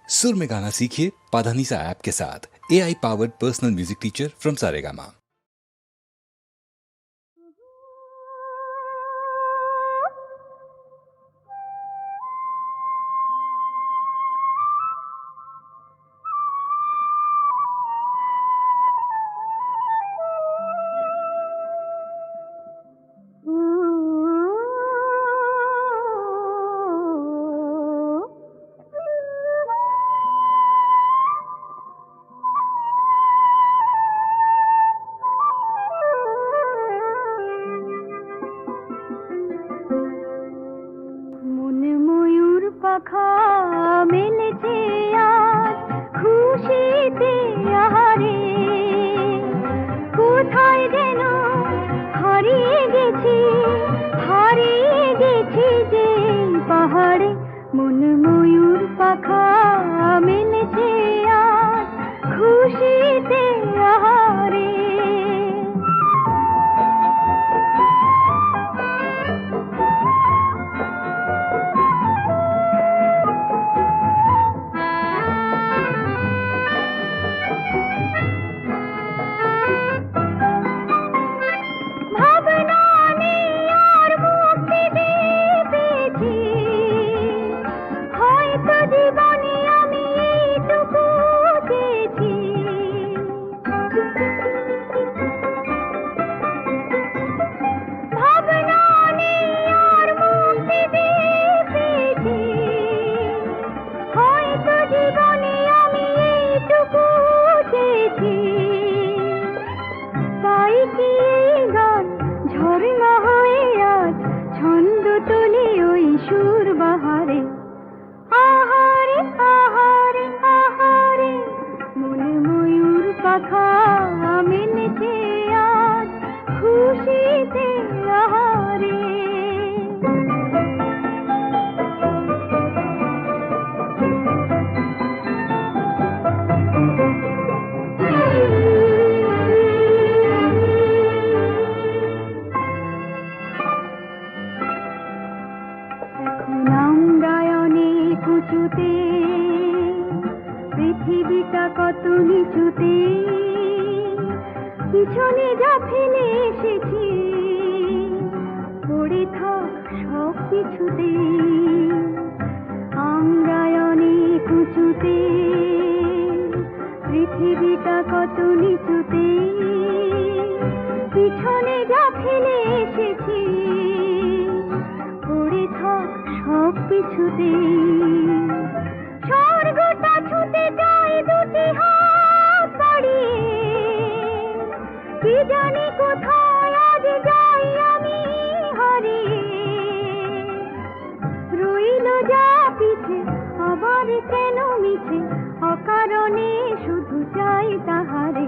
सुर में गाना सीखिए पाधानीसा ऐप के साथ। AI powered personal music teacher from Saregama. পাখা মেলেছে আজ খুশিতে আহারে, কোথায় যেন হারিয়ে গেছি যে পাহাড়ে। মন ময়ূর পাখা মেলেছে আজ খুশিতে আহারে। ঝর্ণা হয়ে আজ ছন্দ তোলে ওই সুর বাহারে। আহারে আহারে আহারে, মনে ময়ূর পাখা মেলেছে আজ খুশিতে আহারে। উঁচুতে পৃথিবীটা কত নিচুতে, পিছনে যা ফেলে এসেছি পড়ে থাক সব কিছুতে। আমরা অনেক উঁচুতে, পৃথিবীটা কত নিচুতে, পিছনে যা ফেলে এসেছি পড়ে থাক সব কিছুতে। স্বর্গটা ছুতে যাই দুটি হাত বাড়িয়ে, কি জানি কোথায় আজ যাই আমি হারিয়ে। রইল যা পিছে আবার কেন মিছে, অকারণে শুধু চাই তাহারে।